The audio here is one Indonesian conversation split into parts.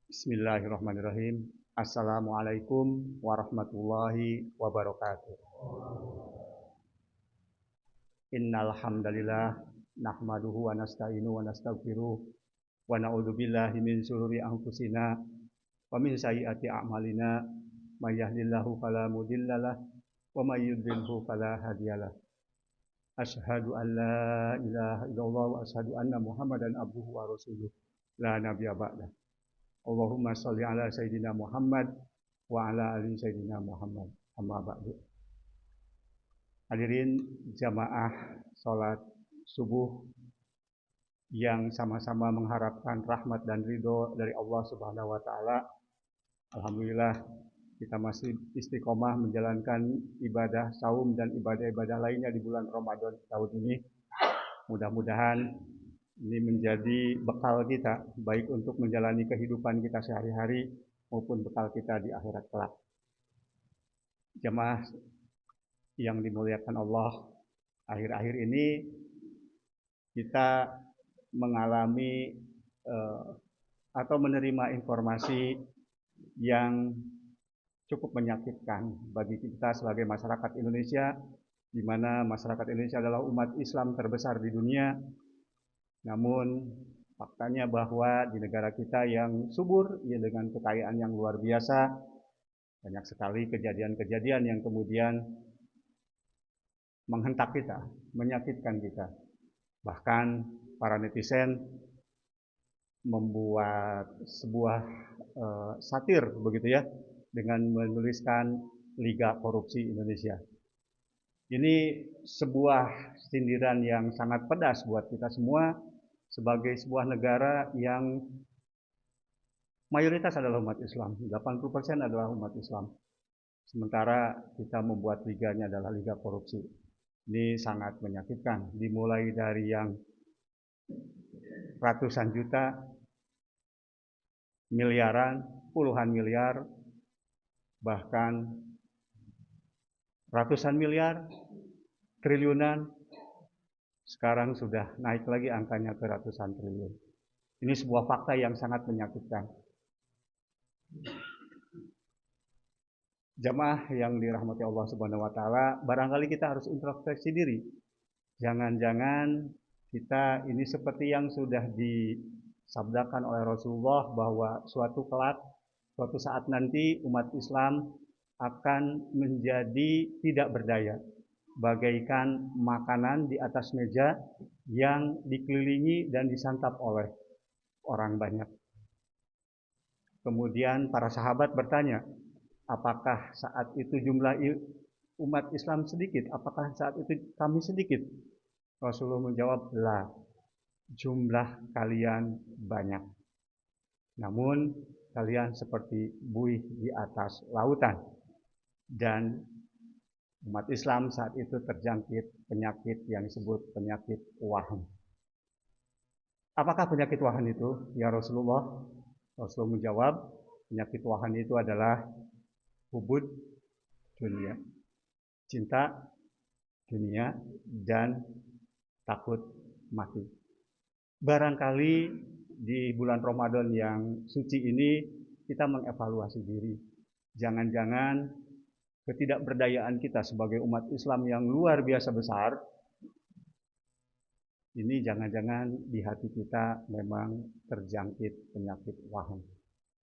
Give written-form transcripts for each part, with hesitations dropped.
Bismillahirrahmanirrahim. Assalamualaikum warahmatullahi wabarakatuh. Innal hamdalillah nahmaduhu wa nasta'inu wa nastaghfiruh wa na'udzu billahi min syururi anfusina wa min sayyiati a'malina may yahdihillahu fala mudhillalah wa may yudlilhu fala hadiyalah. Asyhadu an la ilaha illallah wa asyhadu anna Muhammadan abduhu wa rasuluh la nabiyya ba'da. Allahumma sholli ala sayyidina Muhammad wa ala ali sayyidina Muhammad. Amma ba'du. Hadirin jamaah salat subuh yang sama-sama mengharapkan rahmat dan ridho dari Allah Subhanahu wa taala. Alhamdulillah kita masih istiqomah menjalankan ibadah saum dan ibadah-ibadah lainnya di bulan Ramadan tahun ini. Mudah-mudahan ini menjadi bekal kita, baik untuk menjalani kehidupan kita sehari-hari maupun bekal kita di akhirat kelak. Jemaah yang dimuliakan Allah, akhir-akhir ini kita mengalami atau menerima informasi yang cukup menyakitkan bagi kita sebagai masyarakat Indonesia, di mana masyarakat Indonesia adalah umat Islam terbesar di dunia. Namun faktanya bahwa di negara kita yang subur, ya dengan kekayaan yang luar biasa, banyak sekali kejadian-kejadian yang kemudian menghentak kita, menyakitkan kita. Bahkan para netizen membuat sebuah satir begitu ya, dengan menuliskan Liga Korupsi Indonesia. Ini sebuah sindiran yang sangat pedas buat kita semua sebagai sebuah negara yang mayoritas adalah umat Islam, 80% adalah umat Islam. Sementara kita membuat liganya adalah Liga Korupsi. Ini sangat menyakitkan, dimulai dari yang ratusan juta, miliaran, puluhan miliar, bahkan ratusan miliar, triliunan, sekarang sudah naik lagi angkanya ke ratusan triliun. Ini sebuah fakta yang sangat menyakitkan. Jamaah yang dirahmati Allah Subhanahu wa taala, barangkali kita harus introspeksi diri. Jangan-jangan kita ini seperti yang sudah disabdakan oleh Rasulullah bahwa suatu saat nanti umat Islam akan menjadi tidak berdaya, bagaikan makanan di atas meja yang dikelilingi dan disantap oleh orang banyak. Kemudian para sahabat bertanya, apakah saat itu jumlah umat Islam sedikit? Apakah saat itu kami sedikit? Rasulullah menjawab, "La, jumlah kalian banyak. Namun kalian seperti buih di atas lautan." Dan umat Islam saat itu terjangkit penyakit yang disebut penyakit wahan. Apakah penyakit wahan itu, ya Rasulullah? Rasulullah menjawab, penyakit wahan itu adalah hubud dunia, cinta dunia, dan takut mati. Barangkali di bulan Ramadan yang suci ini kita mengevaluasi diri. Jangan-jangan ketidakberdayaan kita sebagai umat Islam yang luar biasa besar, ini jangan-jangan di hati kita memang terjangkit penyakit wahan.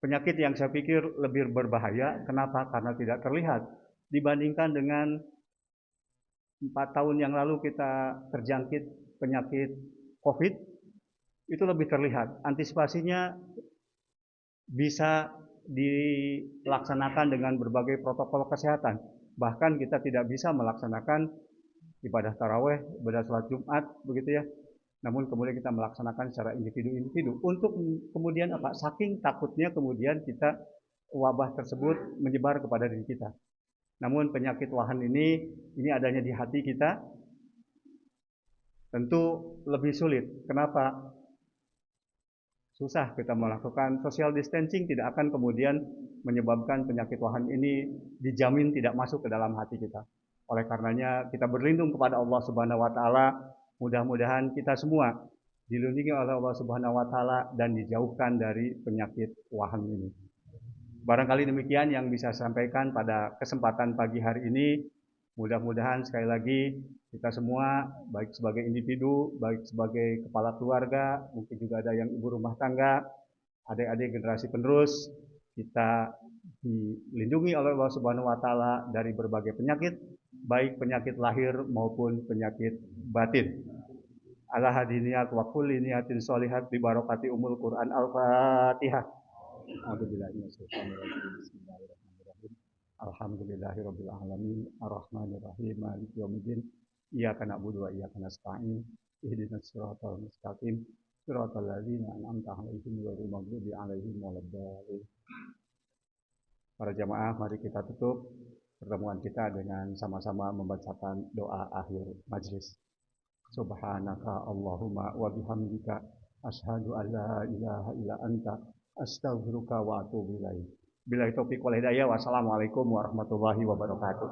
Penyakit yang saya pikir lebih berbahaya, kenapa? Karena tidak terlihat. Dibandingkan dengan 4 tahun yang lalu kita terjangkit penyakit COVID, itu lebih terlihat. Antisipasinya bisa dilaksanakan dengan berbagai protokol kesehatan. Bahkan kita tidak bisa melaksanakan ibadah taraweh, ibadah sholat Jumat, begitu ya. Namun kemudian kita melaksanakan secara individu-individu. Untuk kemudian apa? Saking takutnya kemudian kita wabah tersebut menyebar kepada diri kita. Namun penyakit wahan ini adanya di hati kita, tentu lebih sulit. Kenapa? Susah kita melakukan social distancing, tidak akan kemudian menyebabkan penyakit wahan ini dijamin tidak masuk ke dalam hati kita. Oleh karenanya kita berlindung kepada Allah Subhanahu wa taala, mudah-mudahan kita semua dilindungi oleh Allah Subhanahu wa taala dan dijauhkan dari penyakit waham ini. Barangkali demikian yang bisa saya sampaikan pada kesempatan pagi hari ini. Mudah-mudahan sekali lagi kita semua, baik sebagai individu, baik sebagai kepala keluarga, mungkin juga ada yang ibu rumah tangga, adik-adik generasi penerus, kita dilindungi oleh Allah Subhanahu wa taala dari berbagai penyakit, baik penyakit lahir maupun penyakit batin. Ala hadiniyat wa kulli niyatin sholihat bi barakati umul Quran Al-Fatihah. Bismillahirrahmanirrahim. Alhamdulillahirabbil alamin arrahmanir rahim maliki yaumiddin. Iyyaka na'budu wa iyyaka nasta'in. Ihdinas siratal mustaqim. Siratal ladzina an'amta 'alaihim ghairil maghdubi 'alaihim waladdallin. Para jamaah, mari kita tutup pertemuan kita dengan sama-sama membacakan doa akhir majlis. Subhanaka Allahumma wa bihamdika asyhadu an la ilaha illa anta astaghfiruka wa atubu ilaik. Billahi taufiq wal hidayah. Wassalamualaikum warahmatullahi wabarakatuh.